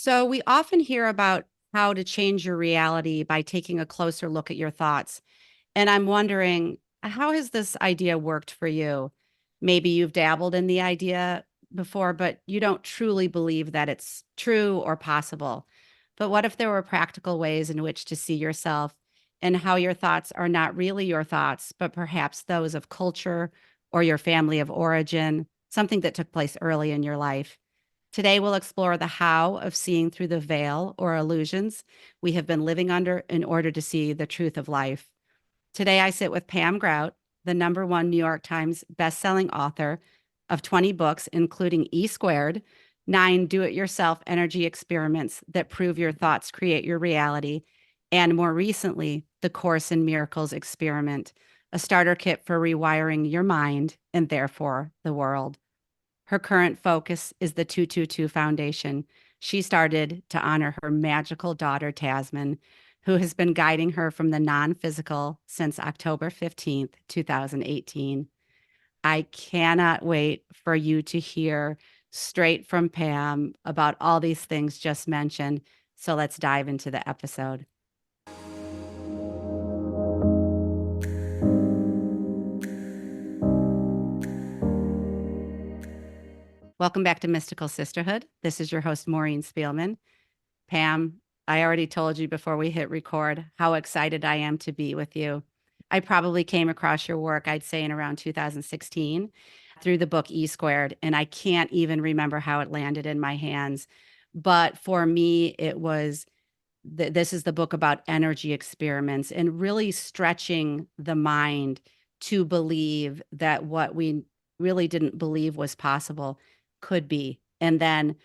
So we often hear about how to change your reality by taking a closer look at your thoughts. And I'm wondering, how has this idea worked for you? Maybe you've dabbled in the idea before, but you don't truly believe that it's true or possible. But what if there were practical ways in which to see yourself and how your thoughts are not really your thoughts, but perhaps those of culture or your family of origin, something that took place early in your life? Today, we'll explore the how of seeing through the veil or illusions we have been living under in order to see the truth of life. Today, I sit with Pam Grout, the #1 New York Times bestselling author of 20 books, including E Squared, 9 do it yourself energy experiments that prove your thoughts create your reality, and more recently, the Course in Miracles experiment, a starter kit for rewiring your mind and therefore the world. Her current focus is the 222 Foundation. She started to honor her magical daughter, Tasman, who has been guiding her from the non physical since October 15th, 2018. I cannot wait for you to hear straight from Pam about all these things just mentioned. So let's dive into the episode. Welcome back to Mystical Sisterhood. This is your host, Maureen Spielman. Pam, I already told you before we hit record how excited I am to be with you. I probably came across your work, I'd say in around 2016 through the book E Squared, and I can't even remember how it landed in my hands. But for me, it was this is the book about energy experiments and really stretching the mind to believe that what we really didn't believe was possible could be. And then,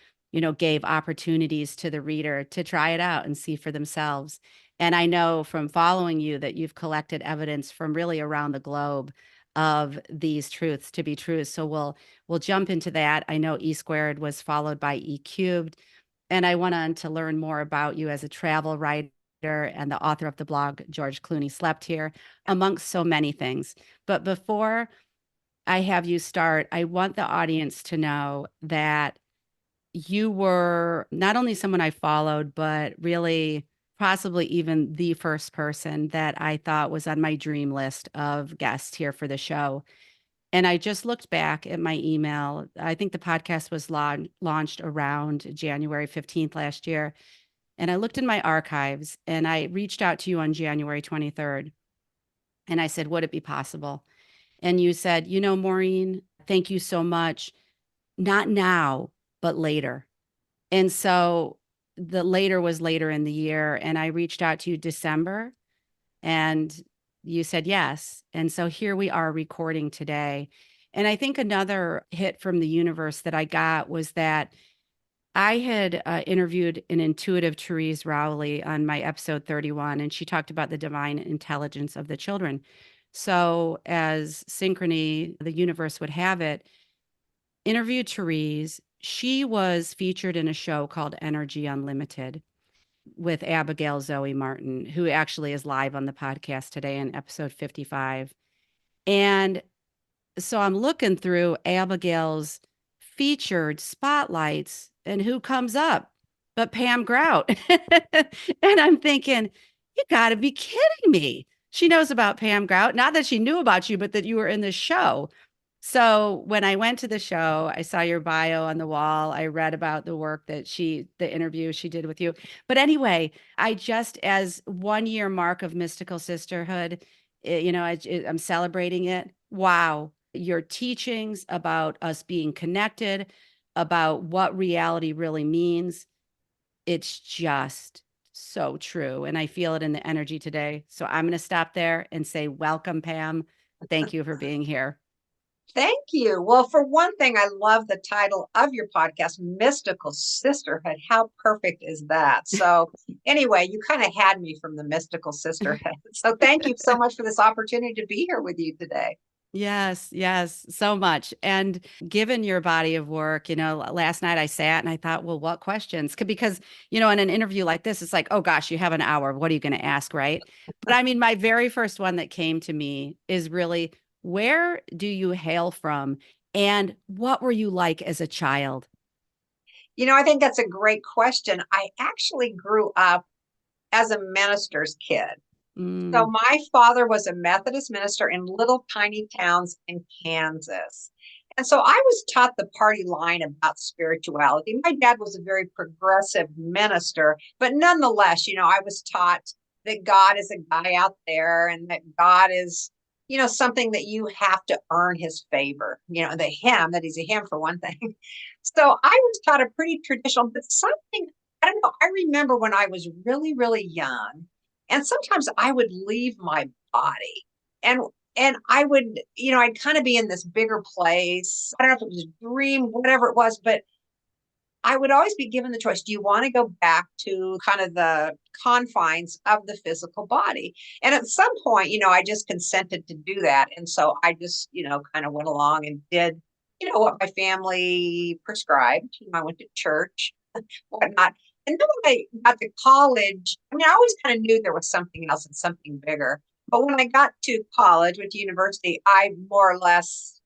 gave opportunities to the reader to try it out and see for themselves. And I know from following you that you've collected evidence from really around the globe of these truths to be true. So we'll jump into that. I know E squared was followed by E cubed, and I went on to learn more about you as a travel writer and the author of the blog George Clooney Slept Here, amongst so many things. But before I have you start, I want the audience to know that you were not only someone I followed, but really possibly even the first person that I thought was on my dream list of guests here for the show. And I just looked back at my email. I think the podcast was launched around January 15th last year. And I looked in my archives and I reached out to you on January 23rd. And I said, would it be possible? And you said, Maureen, thank you so much. Not now, but later. And so the later was later in the year. And I reached out to you December and you said yes. And so here we are recording today. And I think another hit from the universe that I got was that I had interviewed an intuitive Therese Rowley on my episode 31, and she talked about the divine intelligence of the children. So, as synchrony, the universe would have it, interviewed Therese. She was featured in a show called Energy Unlimited with Abigail Zoe Martin, who actually is live on the podcast today in episode 55. And so I'm looking through Abigail's featured spotlights, and who comes up but Pam Grout? And I'm thinking, you got to be kidding me. She knows about Pam Grout. Not that she knew about you, but that you were in the show. So when I went to the show, I saw your bio on the wall. I read about the work that the interview she did with you. But anyway, I just, as 1 year mark of Mystical Sisterhood, I'm celebrating it. Wow. Your teachings about us being connected, about what reality really means. It's just so true. And I feel it in the energy today. So I'm going to stop there and say, welcome, Pam. Thank you for being here. Thank you. Well, for one thing, I love the title of your podcast, Mystical Sisterhood. How perfect is that? So, anyway, you kind of had me from the Mystical Sisterhood. So, thank you so much for this opportunity to be here with you today. Yes, yes, so much. And given your body of work, last night I sat and I thought, well, what questions? Because, in an interview like this, it's like, oh gosh, you have an hour. What are you going to ask? Right. But I mean, my very first one that came to me is really, where do you hail from? And what were you like as a child? I think that's a great question. I actually grew up as a minister's kid. So Mm, my father was a Methodist minister in little tiny towns in Kansas. And so I was taught the party line about spirituality. My dad was a very progressive minister, but nonetheless, I was taught that God is a guy out there and that God is, something that you have to earn his favor, that he's a him for one thing. So I was taught a pretty traditional, but something, I don't know, I remember when I was really, really young, and sometimes I would leave my body and I would, I'd kind of be in this bigger place. I don't know if it was a dream, whatever it was, but I would always be given the choice. Do you want to go back to kind of the confines of the physical body? And at some point, I just consented to do that. And so I just, kind of went along and did, what my family prescribed. I went to church, whatnot. And then when I got to college, I mean, I always kind of knew there was something else and something bigger. But when I got to college, went to university, I more or less,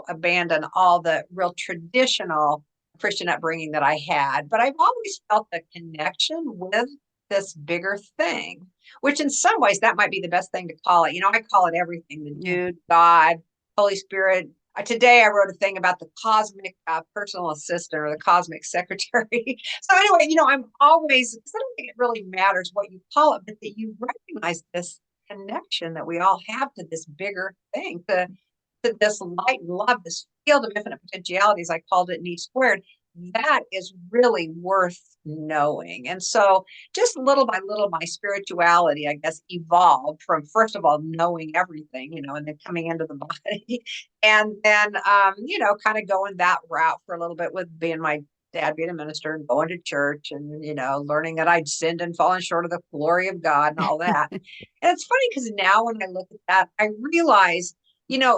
abandoned all the real traditional Christian upbringing that I had. But I've always felt a connection with this bigger thing, which in some ways that might be the best thing to call it. I call it everything: the yeah. dude, God, Holy Spirit. Today I wrote a thing about the cosmic personal assistant or the cosmic secretary. So anyway, I'm always, because I don't think it really matters what you call it, but that you recognize this connection that we all have to this bigger thing, to this light and love, this field of infinite potentialities. I called it E squared. That is really worth knowing. And so just little by little, my spirituality, I guess, evolved from, first of all, knowing everything, and then coming into the body. And then, kind of going that route for a little bit with being my dad being a minister and going to church and, learning that I'd sinned and fallen short of the glory of God and all that. And it's funny because now when I look at that, I realize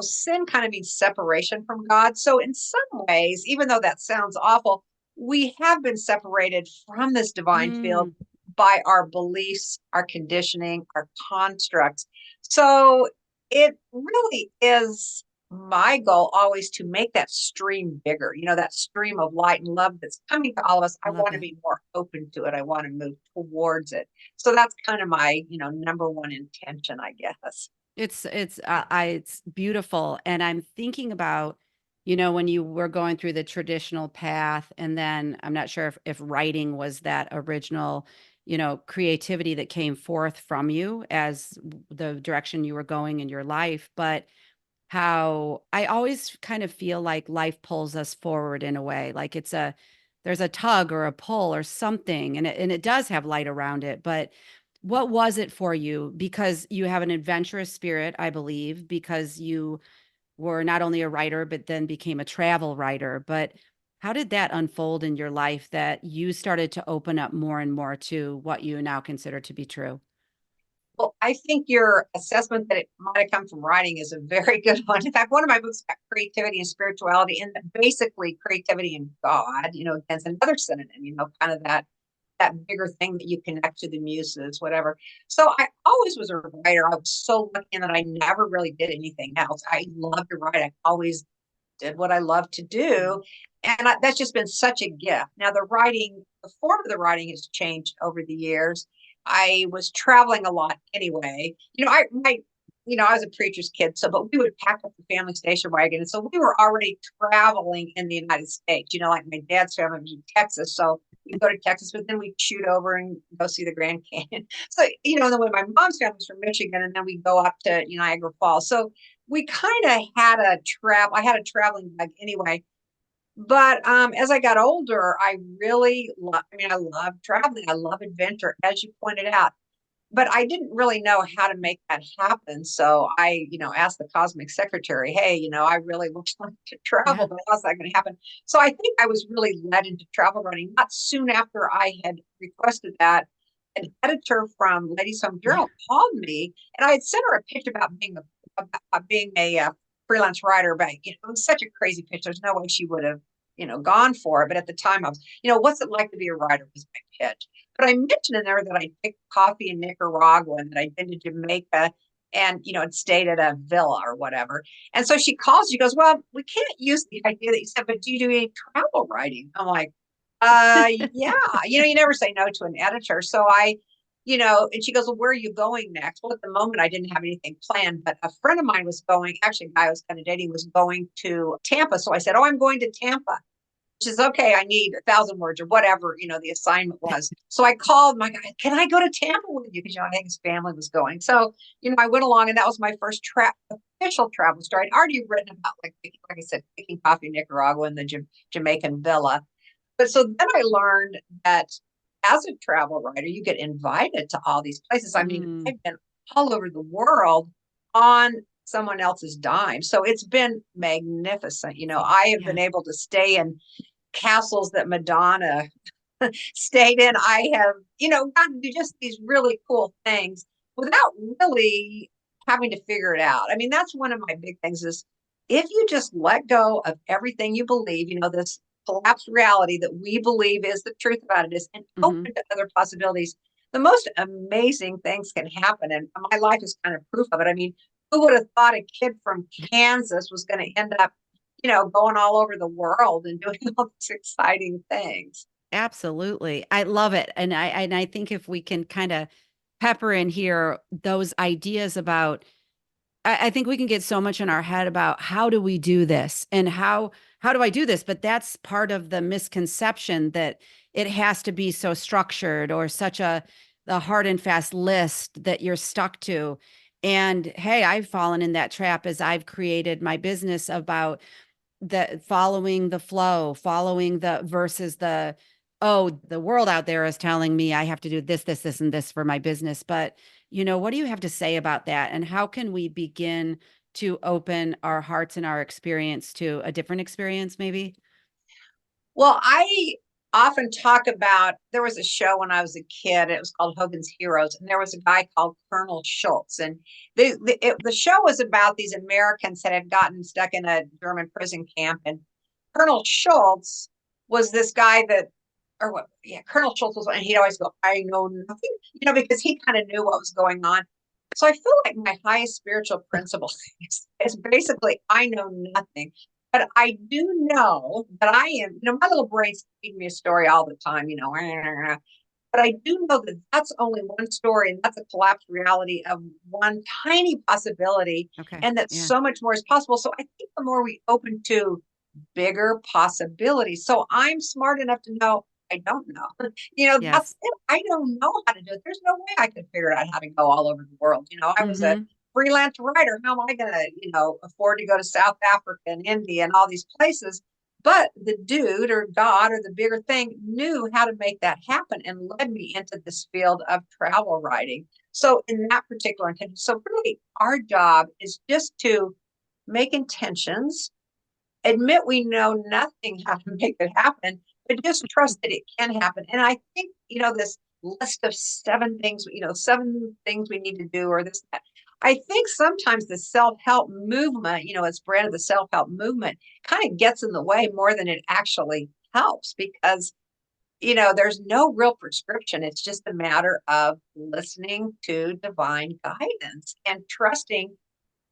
sin kind of means separation from God. So, in some ways, even though that sounds awful, we have been separated from this divine field Mm, by our beliefs, our conditioning, our constructs. So, it really is my goal always to make that stream bigger, that stream of light and love that's coming to all of us. I I love want to it. be more open to it. I want to move towards it. So that's kind of my, number one intention, I guess. It's beautiful, and I'm thinking about, when you were going through the traditional path, and then I'm not sure if writing was that original, creativity that came forth from you as the direction you were going in your life, but how I always kind of feel like life pulls us forward in a way, like there's a tug or a pull or something, and it does have light around it, but what was it for you? Because you have an adventurous spirit, I believe, because you were not only a writer, but then became a travel writer. But how did that unfold in your life that you started to open up more and more to what you now consider to be true? Well, I think your assessment that it might have come from writing is a very good one. In fact, one of my books about creativity and spirituality, and basically creativity and God, against another synonym, kind of that bigger thing that you connect to, the muses, whatever. So I always was a writer. I was so lucky in that I never really did anything else. I loved to write. I always did what I love to Mhm. do. And that's just been such a gift. Now, the form of the writing has changed over the years. I was traveling a lot anyway. I was a preacher's kid, but we would pack up the family station wagon. And so we were already traveling in the United States, like my dad's family was in Texas. So we go to Texas, but then we shoot over and go see the Grand Canyon. So, and then when my mom's family was from Michigan, and then we go up to Niagara Falls. So we kind of I had a traveling bug anyway. But as I got older, I love traveling. I love adventure, as you pointed out. But I didn't really know how to make that happen. So I, asked the cosmic secretary, hey, I really would like to Yeah. travel, but how's that going to happen? So I think I was really led into travel writing. Not soon after I had requested that, an editor from Ladies Home Yeah. Journal called me, and I had sent her a pitch about being a freelance writer, but it was such a crazy pitch. There's no way she would have, gone for it. But at the time, I was, what's it like to be a writer? Was my pitch. But I mentioned in there that I picked coffee in Nicaragua and that I'd been to Jamaica and, had stayed at a villa or whatever. And so she calls, she goes, well, we can't use the idea that you said, but do you do any travel writing? I'm like, Yeah, you never say no to an editor. So and she goes, well, where are you going next? Well, at the moment, I didn't have anything planned, but a friend of mine was going, actually, a guy I was kind of dating was going to Tampa. So I said, oh, I'm going to Tampa, which is okay. I need 1,000 words or whatever, the assignment was. So I called my guy, can I go to Tampa with you? Because, I think his family was going. So, I went along, and that was my first official travel story. I'd already written about, like I said, taking coffee in Nicaragua and the Jamaican villa. But so then I learned that as a travel writer, you get invited to all these places. I mean, Mm, I've been all over the world on someone else's dime. So it's been magnificent. I have yeah. been able to stay in castles that Madonna stayed in. I have, gotten to do just these really cool things without really having to figure it out. I mean, that's one of my big things is if you just let go of everything you believe, this collapsed reality that we believe is the truth about it is, and Hmm. open to other possibilities, the most amazing things can happen. And my life is kind of proof of it. I mean, who would have thought a kid from Kansas was going to end up, going all over the world and doing all these exciting things? Absolutely. I love it. And I think if we can kind of pepper in here those ideas about I think we can get so much in our head about how do we do this and how do I do this? But that's part of the misconception that it has to be so structured or such a hard and fast list that you're stuck to. And hey, I've fallen in that trap as I've created my business about the following the flow, following the versus the, oh, the world out there is telling me I have to do this, this, this, and this for my business. But, what do you have to say about that? And how can we begin to open our hearts and our experience to a different experience, maybe? Well, I often talk about there was a show when I was a kid. It was called Hogan's Heroes, and there was a guy called Colonel Schultz, and the show was about these Americans that had gotten stuck in a German prison camp, and Colonel Schultz was this guy that, or what? Yeah, Colonel Schultz was, and he'd always go, "I know nothing," because he kind of knew what was going on. So I feel like my highest spiritual principle is basically I know nothing. But I do know that I am, my little brain's feeding me a story all the time, but I do know that that's only one story and that's a collapsed reality of one tiny possibility, Okay. and that Yeah. so much more is possible. So I think the more we open to bigger possibilities. So I'm smart enough to know I don't know. That's Yes. it. I don't know how to do it. There's no way I could figure out how to go all over the world. I was a Mm-hmm. freelance writer. How am I going to, afford to go to South Africa and India and all these places? But the dude or God or the bigger thing knew how to make that happen and led me into this field of travel writing. So in that particular intention, so really our job is just to make intentions, admit we know nothing how to make it happen, but just trust that it can happen. And I think, this list of 7 things, 7 things we need to do or this, that. I think sometimes the self-help movement, as brand of the self-help movement kind of gets in the way more than it actually helps because, there's no real prescription. It's just a matter of listening to divine guidance and trusting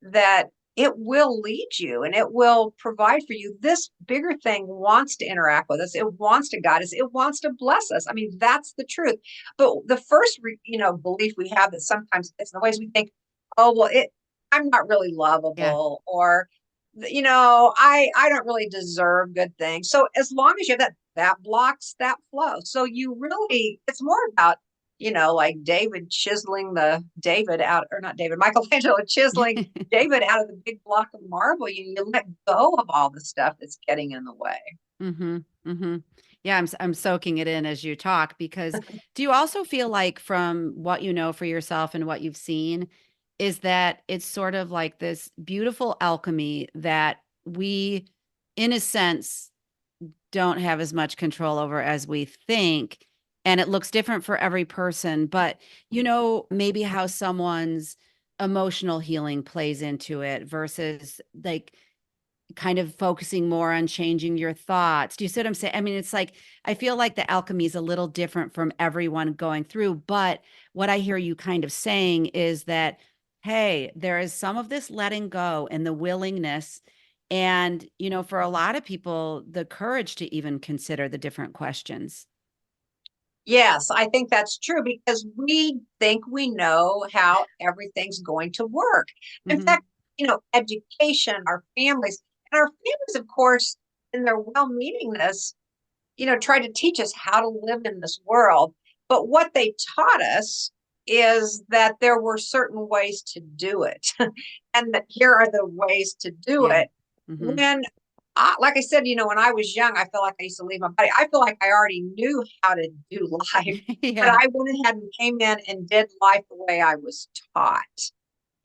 that it will lead you and it will provide for you. This bigger thing wants to interact with us. It wants to guide us. It wants to bless us. I mean, that's the truth. But the first, belief we have that sometimes gets in the ways we think, oh, well, I'm not really Yeah. lovable, or, I don't really deserve good things. So as long as you have that, that blocks that flow. So you really, it's more about, like David chiseling the David out, or not David, Michelangelo chiseling David out of the big block of marble. You let go of all the stuff that's getting in the way. Mm-hmm. Mm-hmm. Yeah, I'm soaking it in as you talk because do you also feel like from what you know for yourself and what you've seen is that it's sort of like this beautiful alchemy that we, in a sense, don't have as much control over as we think, and it looks different for every person, but maybe how someone's emotional healing plays into it versus like kind of focusing more on changing your thoughts. Do you see what I'm saying? I mean, it's like, I feel like the alchemy is a little different from everyone going through, but what I hear you kind of saying is that, hey, there is some of this letting go and the willingness And, for a lot of people, the courage to even consider the different questions. Yes, I think that's true because we think we know how everything's going to work. In Hmm. fact, education, our families, and our families, of course, in their well-meaningness, try to teach us how to live in this world. But what they taught us is that there were certain ways to do it, and that here are the ways to do Yeah. it. Hmm. When like I said, when I was young, I felt like I used to leave my body. I feel like I already knew how to do life, but Yeah. I went ahead and came in and did life the way I was taught.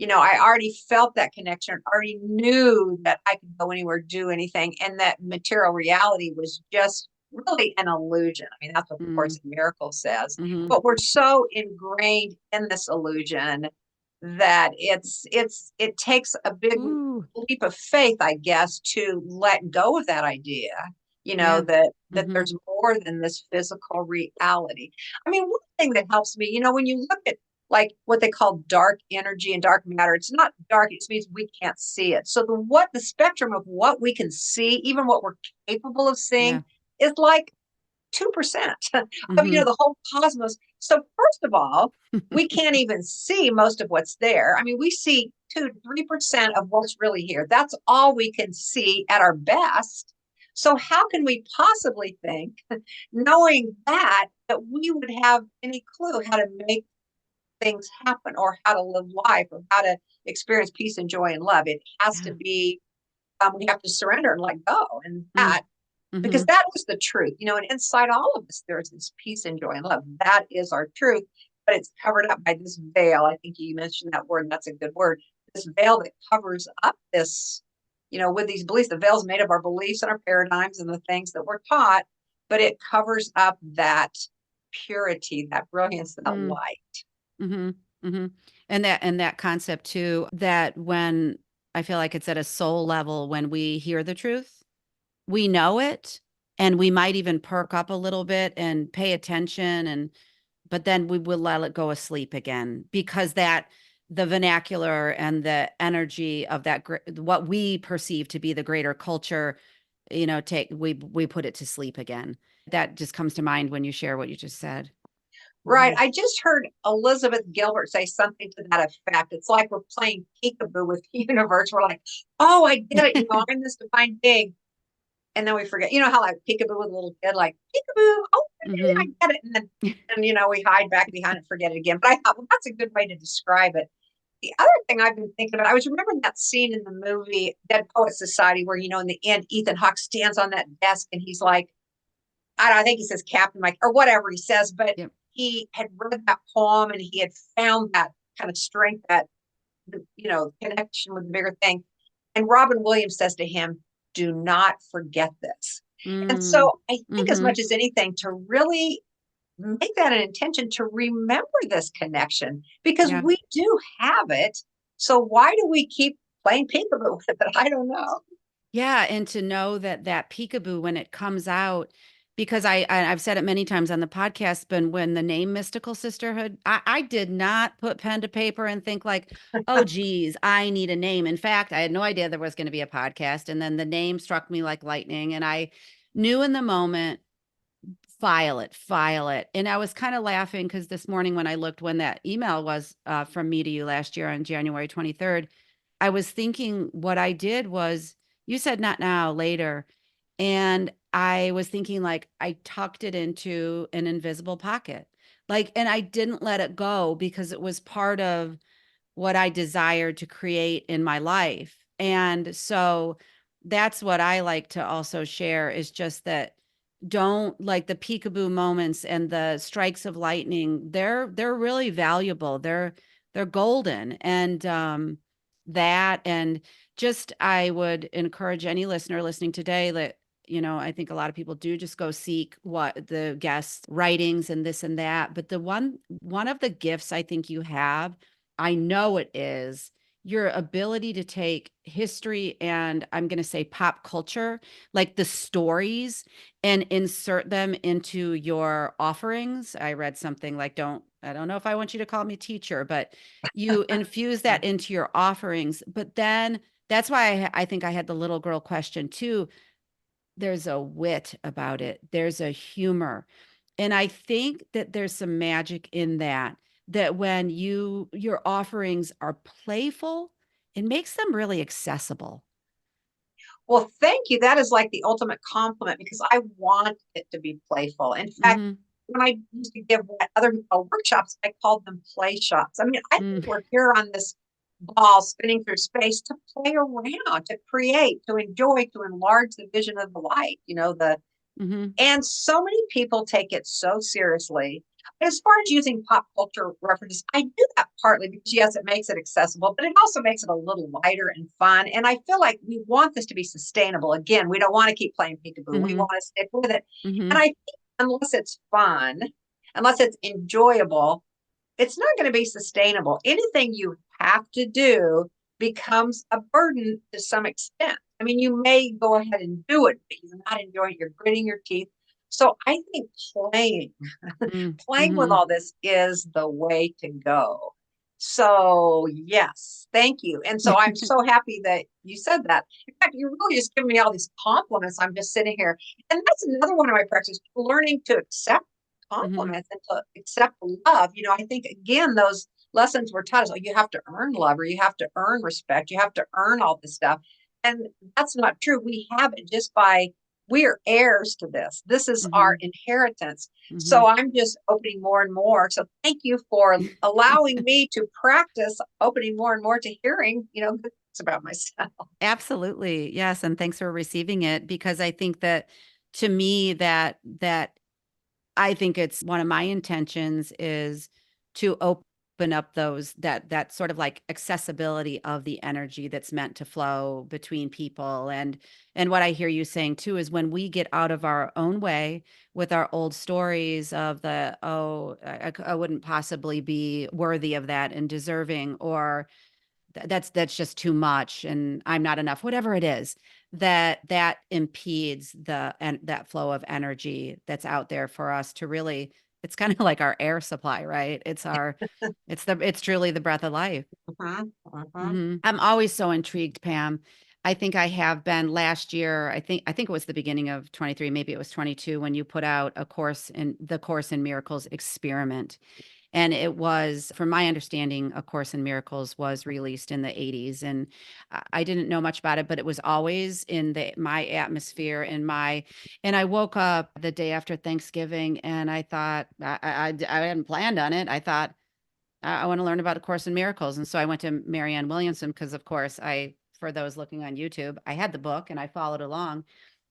I already felt that connection, already knew that I could go anywhere, do anything, and that material reality was just really an illusion. I mean, that's what the Mm-hmm. Course in Miracles says. But we're so ingrained in this illusion that it takes a big Ooh. leap of faith, I guess, to let go of that idea, Yeah. that Hmm. there's more than this physical reality. I mean, one thing that helps me, when you look at like what they call dark energy and dark matter, it's not dark, it means we can't see it. So the spectrum of what we can see, even what we're capable of Yeah. seeing, is like 2% of Hmm. the whole cosmos. So first of all, we can't even see most of what's there. I mean, we see 2 to 3% of what's really here. That's all we can see at our best. So how can we possibly think, knowing that we would have any clue how to make things happen or how to live life or how to experience peace and joy and love? It has to Yeah. be, we have to surrender and let go. And that, because Mm-hmm. that is the truth, and inside all of us, there's this peace and joy and love. That is our truth, but it's covered up by this veil. I think you mentioned that word, and that's a good word. This veil that covers up this, with these beliefs. The veil is made of our beliefs and our paradigms and the things that we're taught, but it covers up that purity, that brilliance, that Mm-hmm. light. Mm-hmm. Mm-hmm. And that concept too, that when I feel like it's at a soul level, when we hear the truth, we know it, and we might even perk up a little bit and pay attention, but then we will let it go asleep again, because the vernacular and the energy of what we perceive to be the greater culture, we put it to sleep again. That just comes to mind when you share what you just said. Right. Mhm. I just heard Elizabeth Gilbert say something to that effect. It's like we're playing peekaboo with the universe. We're like, oh, I get it. I'm this divine being. And then we forget, how like peekaboo with a little kid, like peekaboo, oh, I Mhm. get it. And then, we hide back behind and forget it again. But I thought, well, that's a good way to describe it. The other thing I've been thinking about, I was remembering that scene in the movie Dead Poet Society where, in the end, Ethan Hawke stands on that desk and he's like, I think he says Captain Mike or whatever he says, but Yep. he had read that poem and he had found that kind of strength, that, connection with the bigger thing. And Robin Williams says to him, do not forget this. And Mm. so I think as Mhm. much as anything to really make that an intention to remember this connection because Yeah. we do have it. So why do we keep playing peekaboo with it? I don't know. Yeah, and to know that peekaboo when it comes out, because I've said it many times on the podcast, but when the name Mystical Sisterhood, I did not put pen to paper and think like, oh geez, I need a name. In fact, I had no idea there was going to be a podcast, and then the name struck me like lightning, and I knew in the moment, file it. And I was kind of laughing because this morning when I looked when that email was from me to you last year on January 23rd, I was thinking what I did was, you said not now, later. And I was thinking like I tucked it into an invisible pocket. Like, and I didn't let it go because it was part of what I desired to create in my life. And so that's what I like to also share, is just that, don't, like, the peekaboo moments and the strikes of lightning, they're really valuable. They're golden. And that, and just, I would encourage any listener listening today that, I think a lot of people do just go seek what the guest writings and this and that. But one of the gifts I think you have, I know it is your ability to take history and, I'm going to say, pop culture, like the stories, and insert them into your offerings. I read something like, I don't know if I want you to call me teacher, but you infuse that into your offerings, but then That's why I think I had the little girl question too. There's a wit about it. There's a humor. And I think that there's some magic in that, that when your offerings are playful, it makes them really accessible. Well, thank you. That is like the ultimate compliment because I want it to be playful. In fact, Mhm. when I used to give other workshops, I called them play shops. I mean, I think Mm, we're here on this ball spinning through space to play around, to create, to enjoy, to enlarge the vision of the light, the mhm, and so many people take it so seriously. As far as using pop culture references, I do that partly because, yes, it makes it accessible, but it also makes it a little lighter and fun. And I feel like we want this to be sustainable. Again, we don't want to keep playing peekaboo. We mhm, want to stick with it. And mhm, I think unless it's fun, unless it's enjoyable, it's not going to be sustainable. Anything you have to do becomes a burden to some extent. I mean, you may go ahead and do it, but you're not enjoying it. You're gritting your teeth. So I think playing, mm, playing with mhm. all this is the way to go. So yes, thank you. And so I'm so happy that you said that. In fact, you really just giving me all these compliments. I'm just sitting here. And that's another one of my practices, learning to accept Mhm, compliments and to accept love. I think again, those lessons were taught us, oh, you have to earn love or you have to earn respect. You have to earn all this stuff. And that's not true. We have it just by, we are heirs to this. This is our mhm, inheritance. So mhm. I'm just opening more and more. So thank you for allowing me to practice opening more and more to hearing, good things about myself. Absolutely. Yes, and thanks for receiving it, because I think that, to me, that I think it's one of my intentions is to open up that sort of like accessibility of the energy that's meant to flow between people. And what I hear you saying too is, when we get out of our own way with our old stories of the, oh, I wouldn't possibly be worthy of that and deserving, or that's just too much and I'm not enough, whatever it is, that impedes and that flow of energy that's out there for us to really, it's kind of like our air supply, right? It's truly the breath of life. Mhm, mhm. I'm always so intrigued, Pam. I think I have been last year. I think it was the beginning of 23, maybe it was 22, when you put out the Course in Miracles experiment. And it was, from my understanding, A Course in Miracles was released in the 80s. And I didn't know much about it, but it was always in my atmosphere, and I woke up the day after Thanksgiving and I thought, I hadn't planned on it. I thought, I want to learn about A Course in Miracles. And so I went to Marianne Williamson because, of course, for those looking on YouTube, I had the book and I followed along.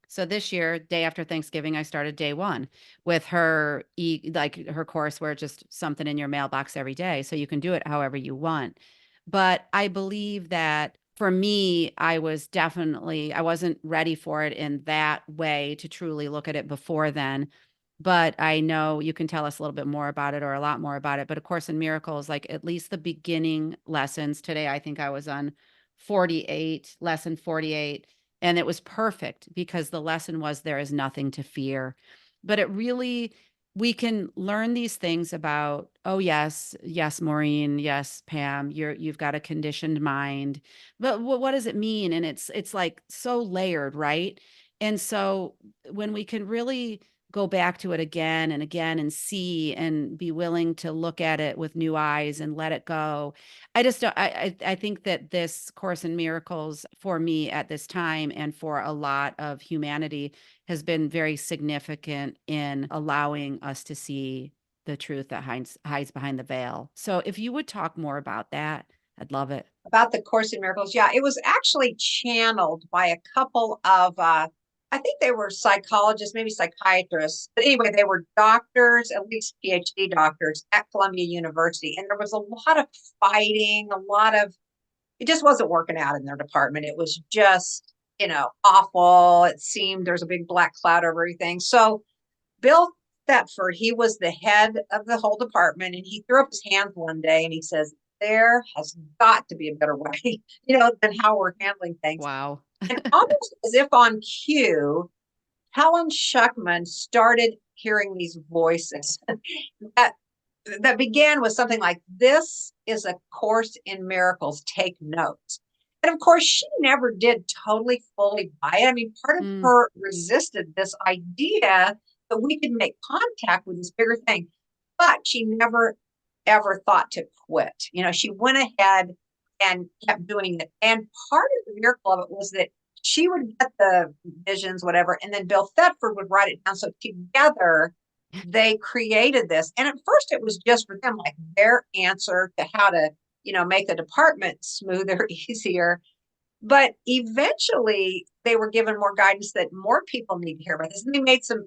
So this year, day after Thanksgiving, I started day one with like her course, where it's just something in your mailbox every day. So you can do it however you want. But I believe that for me, I wasn't ready for it in that way to truly look at it before then. But I know you can tell us a little bit more about it, or a lot more about it. But A Course in Miracles, like at least the beginning lessons today, I think I was on 48, lesson 48. And it was perfect because the lesson was, there is nothing to fear. But it really, we can learn these things about, oh yes, yes, Maureen, yes, Pam, you've got a conditioned mind. But what does it mean? And it's like so layered, right? And so when we can really go back to it again and again and see and be willing to look at it with new eyes and let it go. I just don't, I think that this Course in Miracles for me at this time, and for a lot of humanity, has been very significant in allowing us to see the truth that hides behind the veil. So if you would talk more about that, I'd love it. About the Course in Miracles. Yeah, it was actually channeled by a couple of, I think they were psychologists, maybe psychiatrists. But anyway, they were doctors, at least PhD doctors at Columbia University. And there was a lot of fighting, it just wasn't working out in their department. It was just, awful. It seemed there's a big black cloud over everything. So Bill Thetford, he was the head of the whole department, and he threw up his hands one day and he says, there has got to be a better way, than how we're handling things. Wow. And almost as if on cue, Helen Schuckman started hearing these voices that began with something like, this is a course in miracles, take notes. And of course, she never did totally fully buy it. I mean, part of Mm, her resisted this idea that we could make contact with this bigger thing, but she never ever thought to quit. She went ahead and kept doing it. And part of the miracle of it was that she would get the visions, whatever, and then Bill Thetford would write it down. So together they created this. And at first it was just for them, like their answer to how to, make the department smoother, easier. But eventually they were given more guidance that more people need to hear about this. And they made some,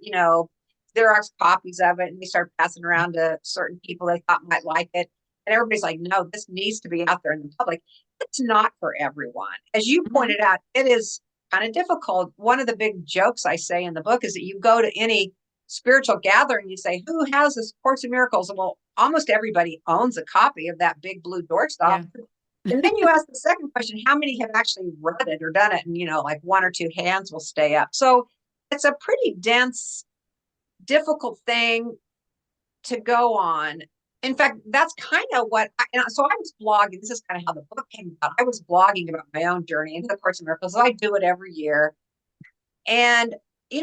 Xerox copies of it and they started passing around to certain people they thought might like it. And everybody's like, no, this needs to be out there in the public. It's not for everyone. As you mhm. pointed out, it is kind of difficult. One of the big jokes I say in the book is that you go to any spiritual gathering, you say, who has this Course in Miracles? Well, almost everybody owns a copy of that big blue doorstop. Yeah. And then you ask the second question, how many have actually read it or done it? And, like one or two hands will stay up. So it's a pretty dense, difficult thing to go on. In fact, that's kind of so I was blogging. This is kind of how the book came about. I was blogging about my own journey into the Course in Miracles. So I do it every year. And,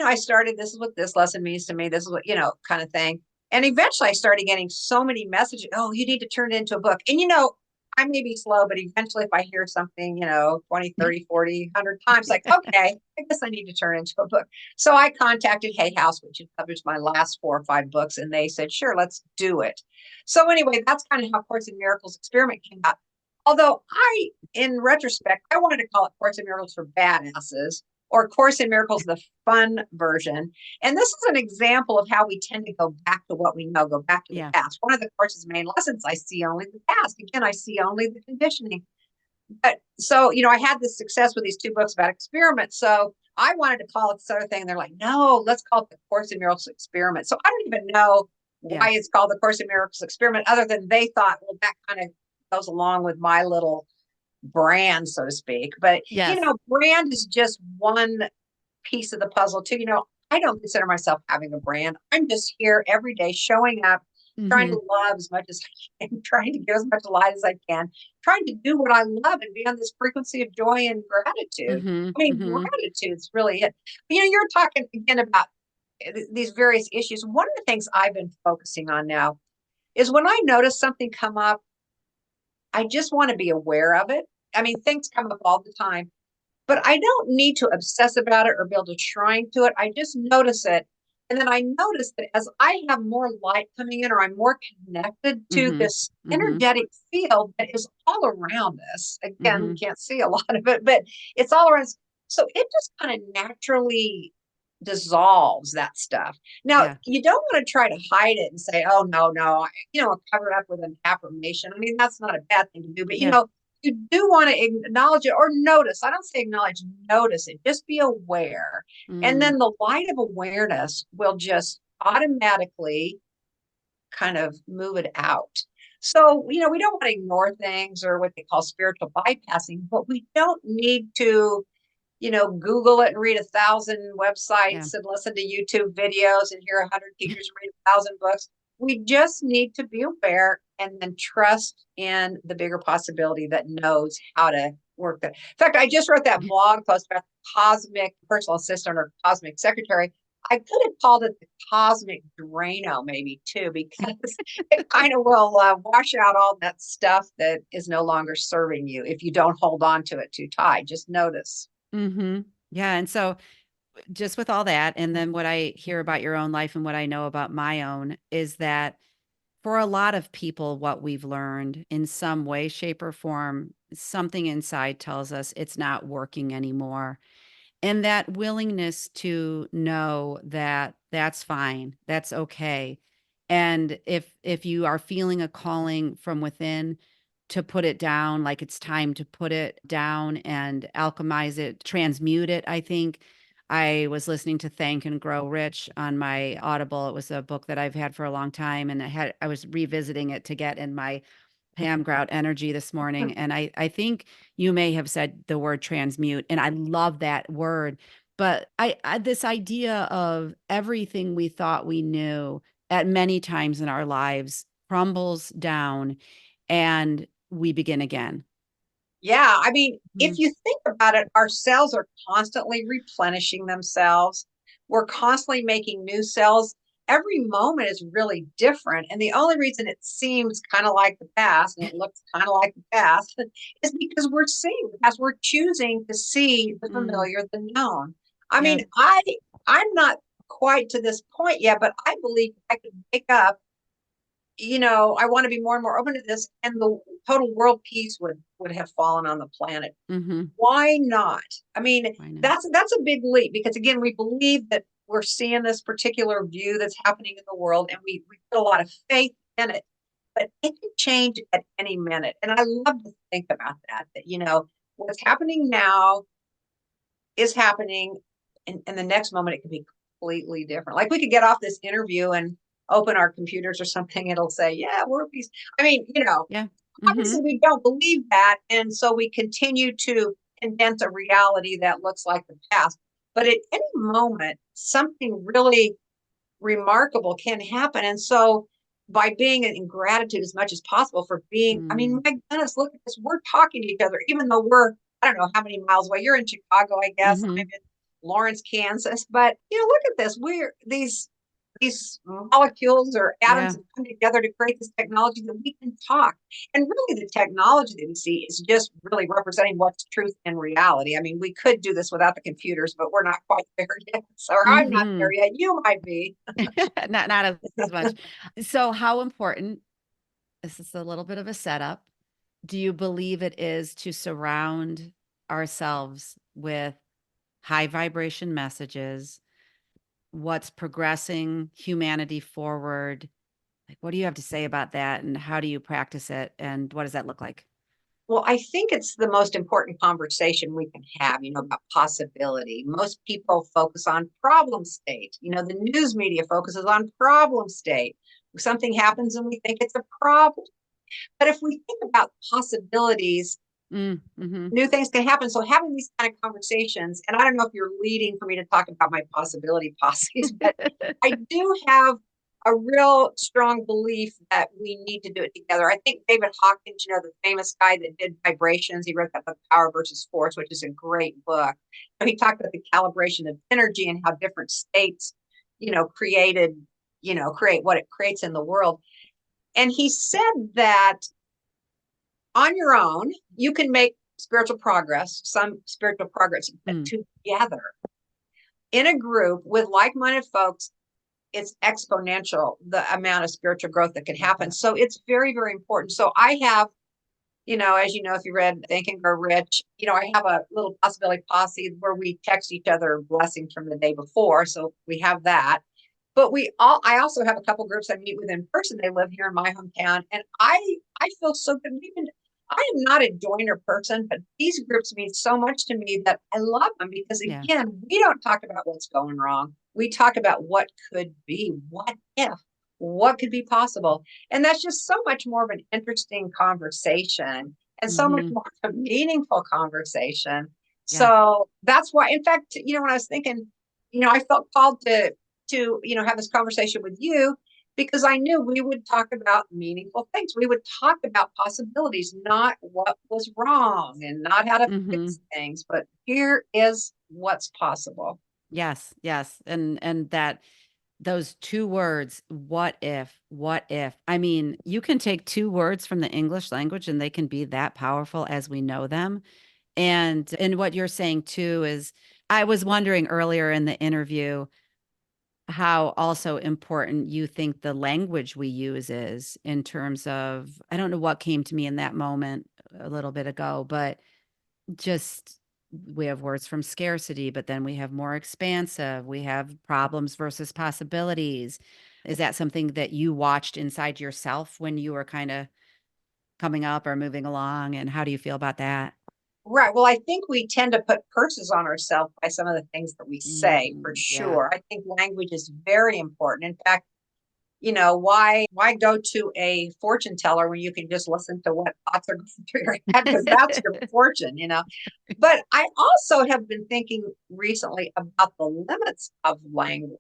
I started, this is what this lesson means to me. This is what, kind of thing. And eventually I started getting so many messages. Oh, you need to turn it into a book. And, I may be slow, but eventually if I hear something, 20, 30, 40, 100 times, like, okay, I guess I need to turn it into a book. So I contacted Hay House, which had published my last 4 or 5 books. And they said, sure, let's do it. So anyway, that's kind of how Course in Miracles Experiment came out. Although in retrospect, I wanted to call it Course in Miracles for Badasses, or Course in Miracles, the fun version. And this is an example of how we tend to go back to what we know, go back to the Yeah. past. One of the Course's main lessons, I see only the past. Again, I see only the conditioning. But so, I had this success with these 2 books about experiments. So I wanted to call it this other thing. And they're like, no, let's call it the Course in Miracles Experiment. So I don't even know Yeah. why it's called the Course in Miracles Experiment, other than they thought, well, that kind of goes along with my little brand, so to speak. But, Yes. brand is just one piece of the puzzle too. I don't consider myself having a brand. I'm just here every day showing up, trying Hmm. to love as much as I can, trying to give as much light as I can, trying to do what I love and be on this frequency of joy and gratitude. Hmm. I mean, Hmm. gratitude's really it. But, you're talking again about these various issues. One of the things I've been focusing on now is when I notice something come up, I just want to be aware of it. I mean, things come up all the time, but I don't need to obsess about it or build a shrine to it. I just notice it. And then I notice that as I have more light coming in, or I'm more connected to Hmm. this Hmm. energetic field that is all around us. Again, we Hmm. can't see a lot of it, but it's all around us. So it just kind of naturally dissolves that stuff. Now, Yeah. you don't want to try to hide it and say, oh, no, no, cover it up with an affirmation. I mean, that's not a bad thing to do, but, Yeah. you do want to acknowledge it or notice. I don't say acknowledge, notice it. Just be aware. And Mm. then the light of awareness will just automatically kind of move it out. So, we don't want to ignore things or what they call spiritual bypassing, but we don't need to, Google it and read 1,000 Yeah. websites and listen to YouTube videos and hear 100 teachers read 1,000 books. We just need to be aware and then trust in the bigger possibility that knows how to work that. In fact, I just wrote that blog post about the cosmic personal assistant or cosmic secretary. I could have called it the cosmic Drano, maybe too, because it kind of will wash out all that stuff that is no longer serving you if you don't hold on to it too tight. Just notice. Hmm. Yeah. And so just with all that, and then what I hear about your own life and what I know about my own is that for a lot of people, what we've learned in some way, shape, or form, something inside tells us it's not working anymore. And that willingness to know that that's fine, that's okay. And if you are feeling a calling from within to put it down, like it's time to put it down and alchemize it, transmute it, I think. I was listening to Thank and Grow Rich on my Audible. It was a book that I've had for a long time, and I was revisiting it to get in my Pam Grout energy this morning. And I think you may have said the word transmute, and I love that word. But I this idea of everything we thought we knew at many times in our lives crumbles down and we begin again. Yeah. I mean, if Mhm. you think about it, our cells are constantly replenishing themselves. We're constantly making new cells. Every moment is really different. And the only reason it seems kind of like the past and it looks kind of like the past is because we're seeing, as we're choosing to see the Mm. familiar, the known. I Yeah. mean, I'm not quite to this point yet, but I believe I could wake up, I want to be more and more open to this, and the total world peace would have fallen on the planet. Hmm. Why not? I mean, Why not? that's a big leap because again, we believe that we're seeing this particular view that's happening in the world, and we put a lot of faith in it. But it can change at any minute. And I love to think about that, what's happening now is happening, and the next moment it could be completely different. Like we could get off this interview and open our computers or something, it'll say, yeah, we're peace. I mean, Yeah. Hmm. obviously we don't believe that. And so we continue to condense a reality that looks like the past. But at any moment, something really remarkable can happen. And so by being in gratitude as much as possible for being, I mean, Mm. my goodness, look at this. We're talking to each other, even though we're, I don't know how many miles away. You're in Chicago, I guess. I'm Hmm. in Lawrence, Kansas. But look at this. We're these molecules or atoms Yeah. have come together to create this technology that we can talk. And really, the technology that we see is just really representing what's truth in reality. I mean, we could do this without the computers, but we're not quite there yet. So, or I'm not there Hmm. yet. You might be. Not as much. So how important, this is a little bit of a setup. Do you believe it is to surround ourselves with high vibration messages? What's progressing humanity forward? Like, what do you have to say about that? And how do you practice it? And what does that look like? Well, I think it's the most important conversation we can have, about possibility. Most people focus on problem state. The news media focuses on problem state. Something happens and we think it's a problem. But if we think about possibilities, Mm-hmm. new things can happen. So having these kind of conversations, and I don't know if you're leading for me to talk about my possibility posses, but I do have a real strong belief that we need to do it together. I think David Hawkins, the famous guy that did vibrations, he wrote that book, Power versus Force, which is a great book. He talked about the calibration of energy and how different states, created, create what it creates in the world. And he said that on your own, you can make spiritual progress, some spiritual progress, but Mm. together in a group with like minded folks, it's exponential the amount of spiritual growth that can happen. Yeah. So it's very, very important. So I have, as you know, if you read Think and Grow Rich, I have a little possibility posse where we text each other blessings from the day before. So we have that. But I also have a couple groups I meet with in person. They live here in my hometown. And I feel so good. I am not a joiner person, but these groups mean so much to me that I love them because Yeah. again, we don't talk about what's going wrong. We talk about what could be, what if, what could be possible. And that's just so much more of an interesting conversation and so much Hmm. more of a meaningful conversation. Yeah. So that's why, in fact, when I was thinking, I felt called to have this conversation with you because I knew we would talk about meaningful things. We would talk about possibilities, not what was wrong and not how to Hmm. fix things, but here is what's possible. Yes. Yes. And that those two words, what if, what if? I mean, you can take two words from the English language and they can be that powerful as we know them. And what you're saying too is I was wondering earlier in the interview how also important you think the language we use is in terms of, I don't know what came to me in that moment a little bit ago, but just we have words from scarcity, but then we have more expansive, we have problems versus possibilities. Is that something that you watched inside yourself when you were kind of coming up or moving along? And how do you feel about that? Right. Well, I think we tend to put curses on ourselves by some of the things that we say, for Yeah. sure. I think language is very important. In fact, why go to a fortune teller when you can just listen to what thoughts are going through your head because that's your fortune. But I also have been thinking recently about the limits of language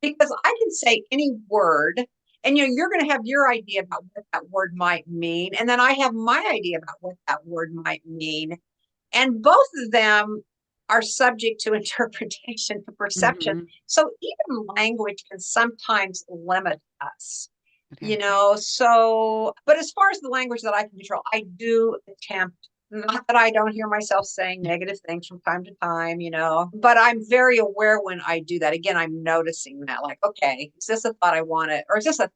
because I can say any word And you're going to have your idea about what that word might mean. And then I have my idea about what that word might mean. And both of them are subject to interpretation, to perception. Mm-hmm. So even language can sometimes limit us, Okay. So, but as far as the language that I can control, I do attempt, not that I don't hear myself saying negative things from time to time, but I'm very aware when I do that. Again, I'm noticing that, like, okay, is this a thought I want to, or is this our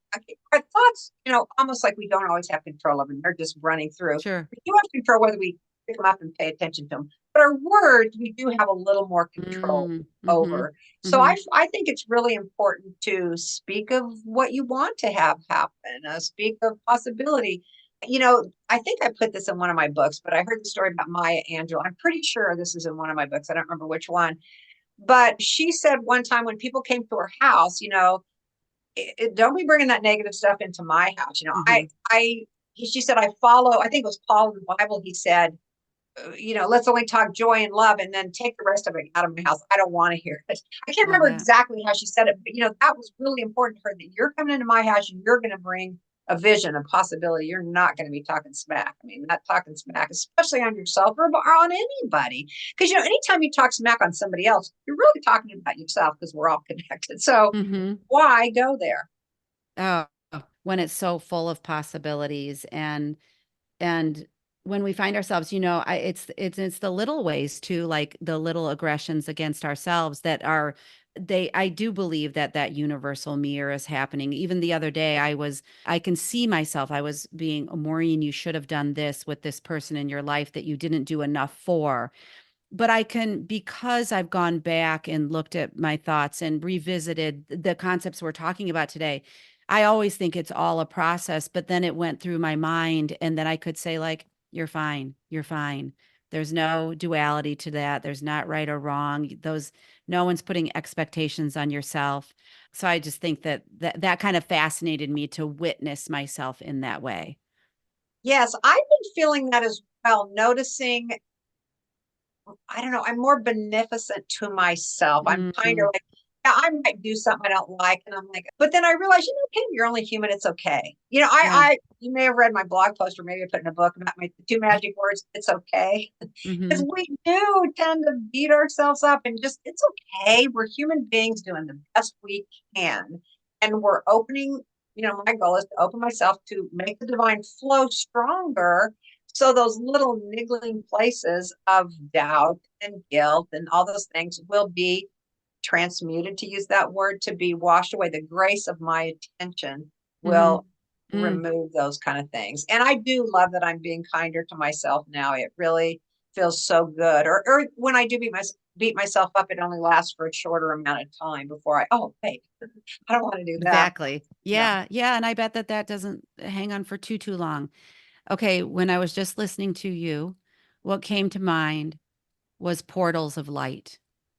thoughts, almost like we don't always have control of them. They're just running through. Sure. We do have control whether we pick them up and pay attention to them. But our words, we do have a little more control Mm-hmm. over. So Mm-hmm. I think it's really important to speak of what you want to have happen, speak of possibility. I think I put this in one of my books, but I heard the story about Maya Angelou. I'm pretty sure this is in one of my books. I don't remember which one. But she said one time when people came to her house, don't be bringing that negative stuff into my house. Mm-hmm. She said, I follow, I think it was Paul in the Bible. He said, let's only talk joy and love and then take the rest of it out of my house. I don't want to hear it. I can't Love remember that. exactly how she said it, but that was really important to her, that you're coming into my house and you're going to bring a vision, a possibility. You're not going to be talking smack. I mean, not talking smack, especially on yourself or on anybody. Because, anytime you talk smack on somebody else, you're really talking about yourself, because we're all connected. So Mm-hmm. why go there? Oh, when it's so full of possibilities and when we find ourselves, it's the little ways too, like the little aggressions against ourselves that are I do believe that that universal mirror is happening. Even the other day, I can see myself. I was being, Maureen, you should have done this with this person in your life that you didn't do enough for. But I can, because I've gone back and looked at my thoughts and revisited the concepts we're talking about today. I always think it's all a process, but then it went through my mind, and then I could say, like, you're fine, you're fine. There's no duality to that. There's not right or wrong. No one's putting expectations on yourself. So I just think that kind of fascinated me to witness myself in that way. Yes, I've been feeling that as well, noticing, I don't know, I'm more beneficent to myself. I'm kind of Mm, like, yeah, I might do something I don't like. And I'm like, but then I realize, Kim, you're only human. It's okay. yeah. You may have read my blog post, or maybe I put in a book about my two magic words. It's okay. Because Hmm. we do tend to beat ourselves up, and just, it's okay. We're human beings doing the best we can. And we're opening, my goal is to open myself to make the divine flow stronger. So those little niggling places of doubt and guilt and all those things will be transmuted, to use that word, to be washed away. The grace of my attention Hmm. will remove those kind of things. And I do love that I'm being kinder to myself now. It really feels so good. Or when I do beat myself up, it only lasts for a shorter amount of time before oh, wait, I don't want to do that. Exactly. Yeah. Yeah. Yeah. And I bet that doesn't hang on for too long. Okay. When I was just listening to you, what came to mind was portals of light.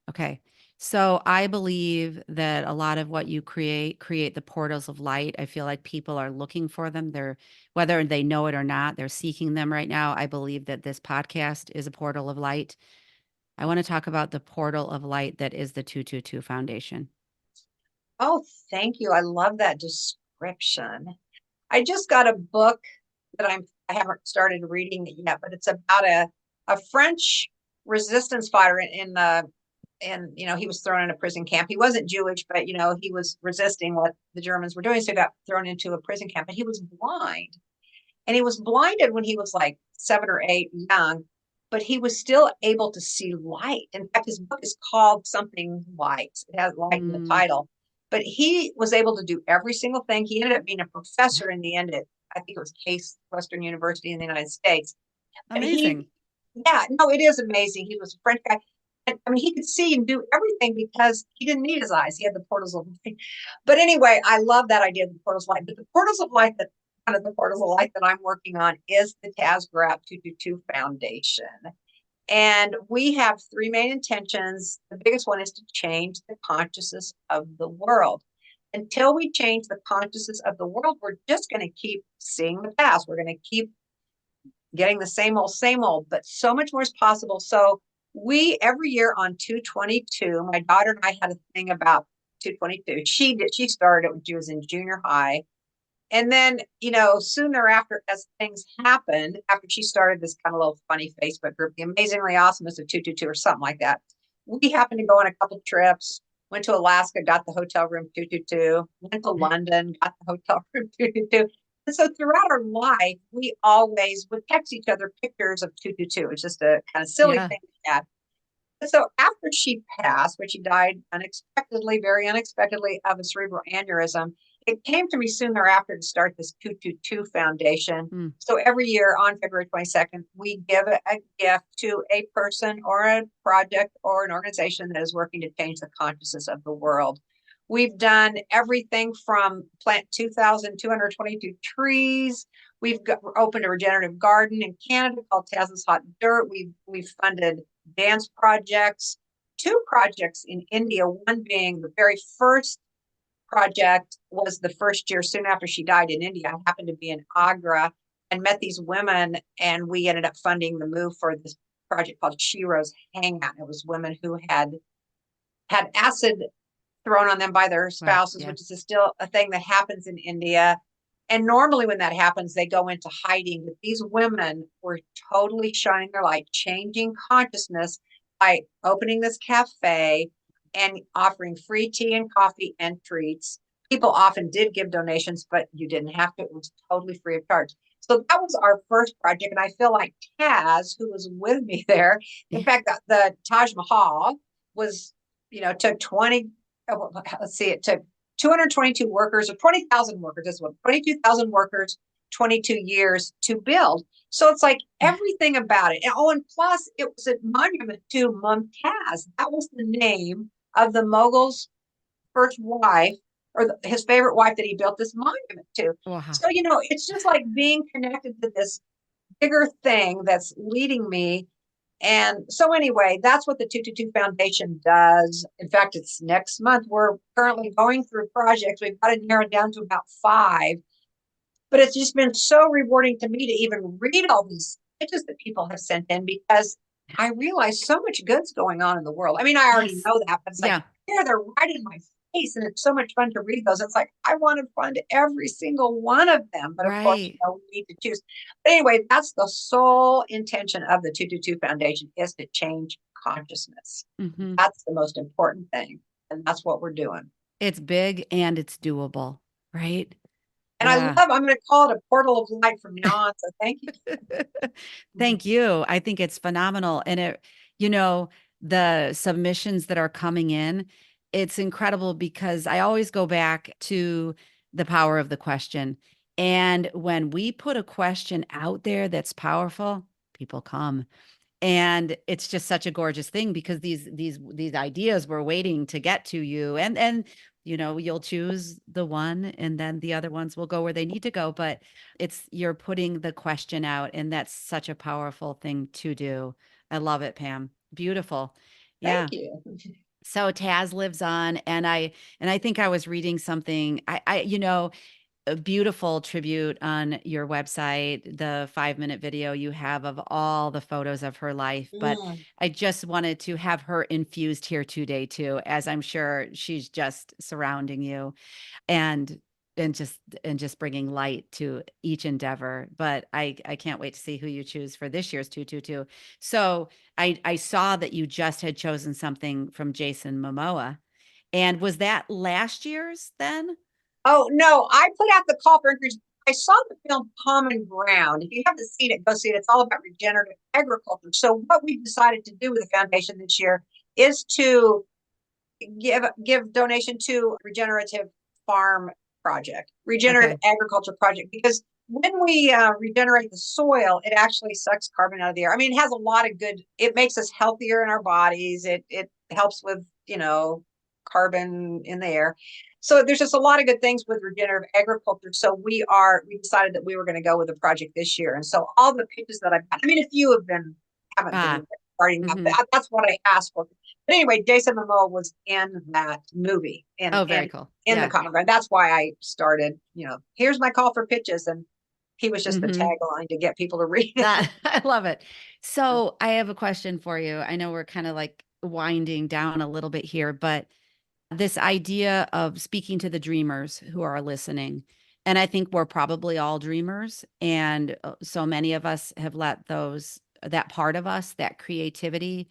Okay. So I believe that a lot of what you create the portals of light. I feel like people are looking for them. Whether they know it or not, they're seeking them right now. I believe that this podcast is a portal of light. I want to talk about the portal of light that is the 222 Foundation. Oh, thank you. I love that description. I just got a book that I haven't started reading it yet, but it's about a French resistance fighter in the and he was thrown in a prison camp. He wasn't Jewish, but he was resisting what the Germans were doing, so he got thrown into a prison camp. And he was blind, and he was blinded when he was like 7 or 8, young, but he was still able to see light. In fact, his book is called something light. It has light in the Mm, title. But he was able to do every single thing. He ended up being a professor in the end at, I think it was Case Western University in the United States. But amazing. yeah, no, it is amazing. He was a French guy. And, I mean, he could see and do everything because he didn't need his eyes. He had the portals of light. But anyway, I love that idea of the portals of light. But the portals of light that one of the portals of light that I'm working on is the Pam Grout 222 Foundation. And we have three main intentions. The biggest one is to change the consciousness of the world. Until we change the consciousness of the world, we're just going to keep seeing the past. We're going to keep getting the same old, but so much more is possible. So we, every year on 222, my daughter and I had a thing about 222. She started it when she was in junior high. And then, soon thereafter, as things happened, after she started this kind of little funny Facebook group, the Amazingly Awesomeness of 222 or something like that, we happened to go on a couple trips, went to Alaska, got the hotel room 222, went to London, got the hotel room 222. And so throughout our life, we always would text each other pictures of 222. It's just a kind of silly Yeah. thing we had. So after she passed, when she died unexpectedly, very unexpectedly, of a cerebral aneurysm, it came to me soon thereafter to start this 222 Foundation. Mm. So every year on February 22nd, we give a gift to a person or a project or an organization that is working to change the consciousness of the world. We've done everything from plant 2,222 trees. We've opened a regenerative garden in Canada called Taz's Hot Dirt. We've funded dance projects, two projects in India, one being the very first project was the first year soon after she died in India. I happened to be in Agra and met these women, and we ended up funding the move for this project called Shiro's Hangout. It was women who had acid thrown on them by their Wow. spouses, Yeah. which is still a thing that happens in India. And normally when that happens, they go into hiding. But these women were totally shining their light, changing consciousness by opening this cafe and offering free tea and coffee and treats. People often did give donations, but you didn't have to. It was totally free of charge. So that was our first project. And I feel like Taz, who was with me there, in fact, the Taj Mahal was, took 20, let's see, it took 222 workers or 20,000 workers, this one, 22,000 workers, 22 years to build. So it's like everything about it. And plus it was a monument to Mumtaz. That was the name of the Mogul's first wife, or his favorite wife that he built this monument to. Wow. So, it's just like being connected to this bigger thing that's leading me. And so anyway, that's what the 222 Foundation does. In fact, it's next month. We're currently going through projects. We've got to narrow it down to about 5. But it's just been so rewarding to me to even read all these pitches that people have sent in, because I realize so much good's going on in the world. I mean, I already know that, but it's like, yeah, they're right in my face. And it's so much fun to read those. It's like, I want to fund every single one of them. But of course, we need to choose. But anyway, that's the sole intention of the 222 Foundation, is to change consciousness. Mm-hmm. That's the most important thing. And that's what we're doing. It's big and it's doable, right? And I'm going to call it a portal of light from now on. So thank you. Thank you. I think it's phenomenal. And the submissions that are coming in, it's incredible, because I always go back to the power of the question. And when we put a question out there that's powerful, people come. And it's just such a gorgeous thing, because these ideas were waiting to get to you, and you'll choose the one, and then the other ones will go where they need to go. But you're putting the question out, and that's such a powerful thing to do. I love it, Pam. Beautiful. Yeah. Thank you. So Taz lives on, and I think I was reading something. A beautiful tribute on your website, the 5-minute video you have of all the photos of her life. But I just wanted to have her infused here today too, as I'm sure she's just surrounding you and just bringing light to each endeavor. But I can't wait to see who you choose for this year's 222. So I saw that you just had chosen something from Jason Momoa. And was that last year's then? Oh, no, I put out the call for interest. I saw the film Pam Grout. If you haven't seen it, go see it. It's all about regenerative agriculture. So what we decided to do with the foundation this year is to give donation to regenerative farm project, regenerative agriculture project, because when we regenerate the soil, it actually sucks carbon out of the air. I mean, it has a lot of good, it makes us healthier in our bodies. It helps with, carbon in the air. So there's just a lot of good things with regenerative agriculture. So we decided that we were going to go with a project this year. And so all the pitches that I've got, I mean, if you haven't been starting that's what I asked for. But anyway, Jason Momoa was in that movie. Very cool. In the comic. And that's why I started, here's my call for pitches. And he was just the tagline to get people to read it. I love it. So I have a question for you. I know we're kind of like winding down a little bit here, but this idea of speaking to the dreamers who are listening And I think we're probably all dreamers. And so many of us have let that part of us, that creativity,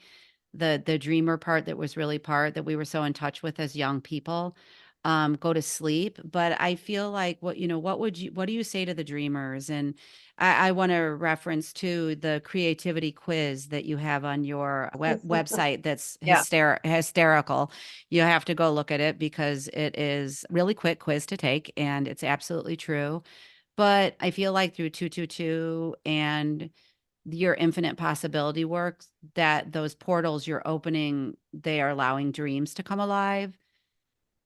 the dreamer part that was really part that we were so in touch with as young people, go to sleep. But I feel like what do you say to the dreamers? And I want to reference to the creativity quiz that you have on your website that's Yeah. hysterical. You have to go look at it because it is really quick quiz to take and it's absolutely true. But I feel like through 222 and your infinite possibility works, that those portals you're opening, they are allowing dreams to come alive.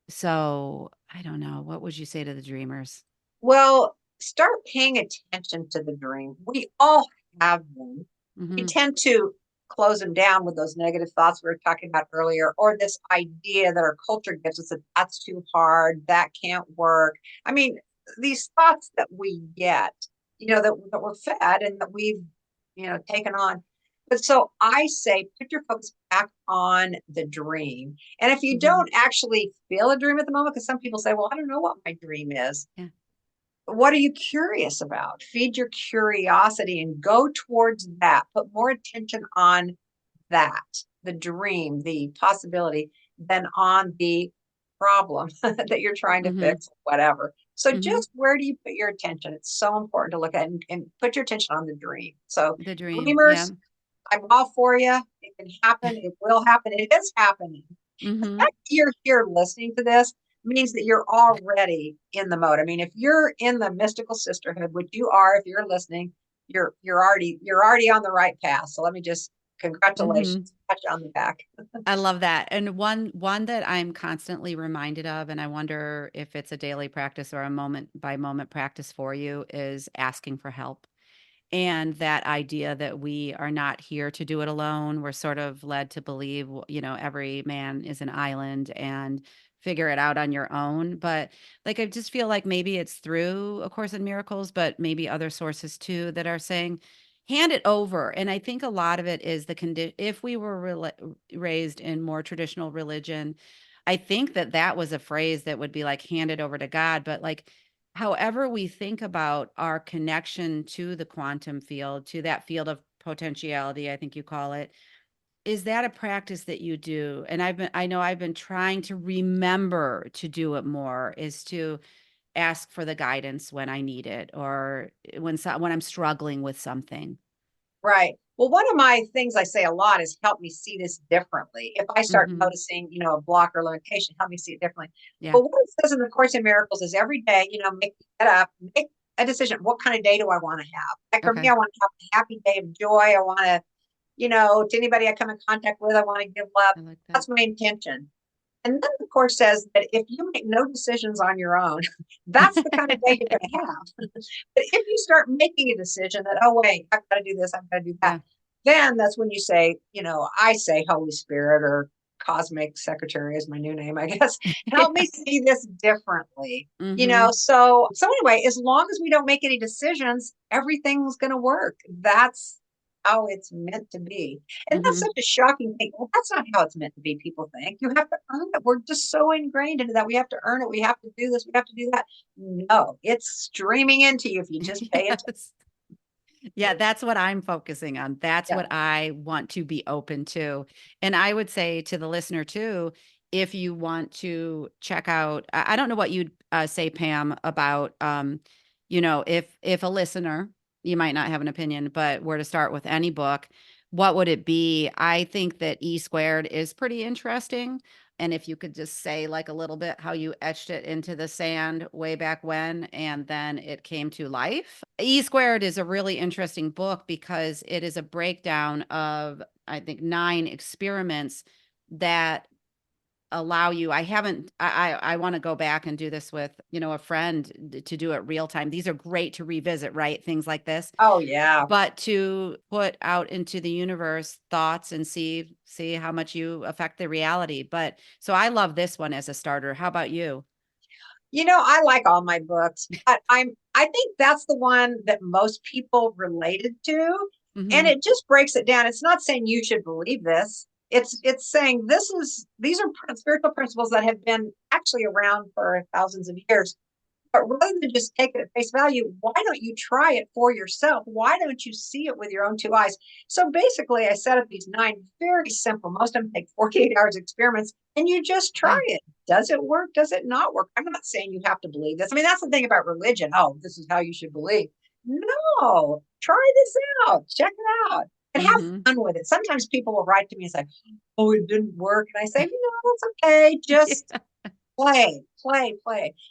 So I don't know. What would you say to the dreamers? Well, start paying attention to the dream. We all have them. We Hmm. tend to close them down with those negative thoughts we were talking about earlier, or this idea that our culture gives us that that's too hard, that can't work. I mean, these thoughts that we get, that we're fed and that we've, taken on. But so I say, put your focus back on the dream. And if you Hmm. don't actually feel a dream at the moment, because some people say, well, I don't know what my dream is. Yeah. What are you curious about? Feed your curiosity and go towards that. Put more attention on that, the dream, the possibility, than on the problem that you're trying to Hmm. fix, whatever. So Hmm. just where do you put your attention? It's so important to look at and put your attention on the dream. So The dream. Yeah. dreamers, I'm all for you. It can happen. It will happen. It is happening. The Hmm. fact that you're here listening to this means that you're already in the mode. I mean, if you're in the mystical sisterhood, which you are, if you're listening, you're already on the right path. So let me just Hmm. congratulations, pat you on the back. I love that. And one that I'm constantly reminded of, and I wonder if it's a daily practice or a moment by moment practice for you, is asking for help. And that idea that we are not here to do it alone. We're sort of led to believe, every man is an island and figure it out on your own. But like, I just feel like maybe it's through A Course in Miracles, but maybe other sources too that are saying, hand it over. And I think a lot of it is the condition. If we were raised in more traditional religion, I think that was a phrase that would be like, hand it over to God. But like, however we think about our connection to the quantum field, to that field of potentiality, I think you call it, is that a practice that you do? And I know I've been trying to remember to do it more, is to ask for the guidance when I need it, or when I'm struggling with something. Right. Well, one of my things I say a lot is help me see this differently. If I start Hmm. noticing, a block or limitation, help me see it differently. Yeah. But what it says in the Course in Miracles is every day, get up, make a decision. What kind of day do I want to have? Like for me, Okay. I want to have a happy day of joy. I want to, to anybody I come in contact with, I want to give love. I like that. That's my intention. And then the course says that if you make no decisions on your own, that's the kind of day you're going to have. But if you start making a decision that, oh, wait, I've got to do this, I've got to do that, Yeah. then that's when you say, I say Holy Spirit or Cosmic Secretary is my new name, I guess. Help me see this differently. Hmm. So anyway, as long as we don't make any decisions, everything's going to work. That's how it's meant to be. And that's Hmm. such a shocking thing. Well, that's not how it's meant to be, people think. You have to earn it. We're just so ingrained into that. We have to earn it. We have to do this. We have to do that. No, it's streaming into you if you just pay attention. Yes. Yeah, that's what I'm focusing on. That's Yeah. what I want to be open to. And I would say to the listener too, if you want to check out, I don't know what you'd say, Pam, about, if a listener, you might not have an opinion, but were to start with any book, what would it be? I think that E squared is pretty interesting. And if you could just say like a little bit how you etched it into the sand way back when, and then it came to life. E squared is a really interesting book because it is a breakdown of, I think, 9 experiments that allow you. I want to go back and do this with, a friend to do it real time. These are great to revisit, right? Things like this, Oh, yeah. but to put out into the universe thoughts and see how much you affect the reality. But so I love this one as a starter. How about you? I like all my books, but I think that's the one that most people related to. And Hmm. it just breaks it down. It's not saying you should believe this. It's saying these are spiritual principles that have been actually around for thousands of years. But rather than just take it at face value, why don't you try it for yourself? Why don't you see it with your own two eyes? So basically, I set up these 9 very simple, most of them take 48 hours experiments, and you just try Yeah. it. Does it work? Does it not work? I'm not saying you have to believe this. I mean, that's the thing about religion. Oh, this is how you should believe. No, try this out. Check it out and have Mm-hmm. fun with it. Sometimes people will write to me and say, oh, it didn't work. And I say, it's okay. Just play.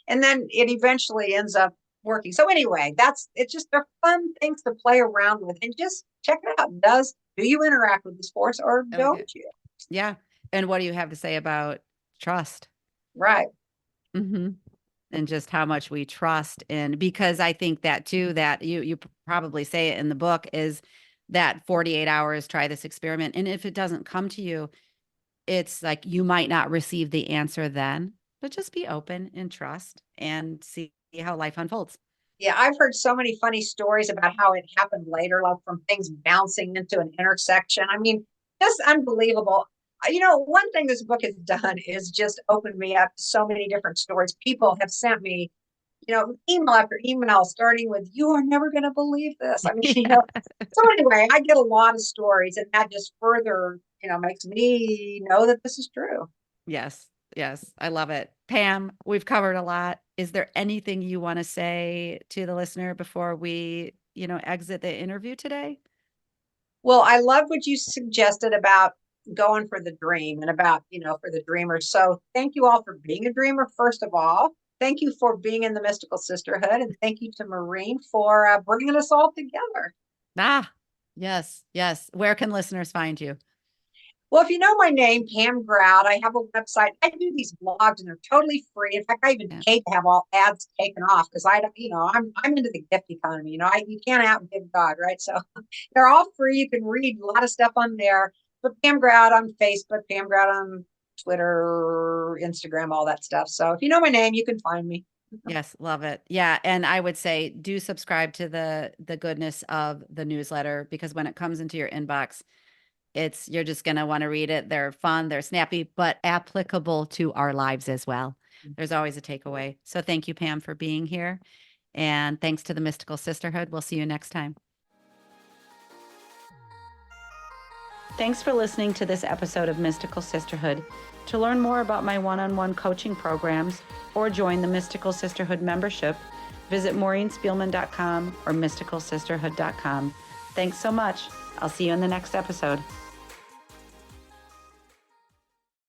And then it eventually ends up working. So anyway, it's just they're fun things to play around with and just check it out. Do you interact with this force or Okay. don't you? Yeah. And what do you have to say about trust? Right. Mm-hmm. And just how much we trust in, because I think that too, that you probably say it in the book, is that 48 hours, try this experiment. And if it doesn't come to you, it's like you might not receive the answer then, but just be open and trust and see how life unfolds. Yeah, I've heard so many funny stories about how it happened later, like from things bouncing into an intersection. I mean, just unbelievable. One thing this book has done is just opened me up to so many different stories. People have sent me, email after email, starting with, "You are never going to believe this." I mean, Yeah. So anyway, I get a lot of stories, and that just further, makes me know that this is true. Yes. Yes. I love it. Pam, we've covered a lot. Is there anything you want to say to the listener before we, exit the interview today? Well, I love what you suggested about going for the dream and about, for the dreamers. So thank you all for being a dreamer, first of all. Thank you for being in the Mystical Sisterhood. And thank you to Maureen for bringing us all together. Ah, yes. Yes. Where can listeners find you? Well, if you know my name, Pam Grout, I have a website. I do these blogs and they're totally free. In fact, I even Yeah. paid to have all ads taken off because I don't, I'm into the gift economy. You can't outgive God, right? So they're all free. You can read a lot of stuff on there. But Pam Grout on Facebook, Pam Grout on Twitter, Instagram, all that stuff. So if you know my name, you can find me. Yes, love it. Yeah, and I would say do subscribe to the goodness of the newsletter, because when it comes into your inbox, you're just going to want to read it. They're fun, they're snappy, but applicable to our lives as well. There's always a takeaway. So thank you, Pam, for being here. And thanks to the Mystical Sisterhood. We'll see you next time. Thanks for listening to this episode of Mystical Sisterhood. To learn more about my one-on-one coaching programs or join the Mystical Sisterhood membership, visit maureenspielman.com or mysticalsisterhood.com. Thanks so much. I'll see you in the next episode.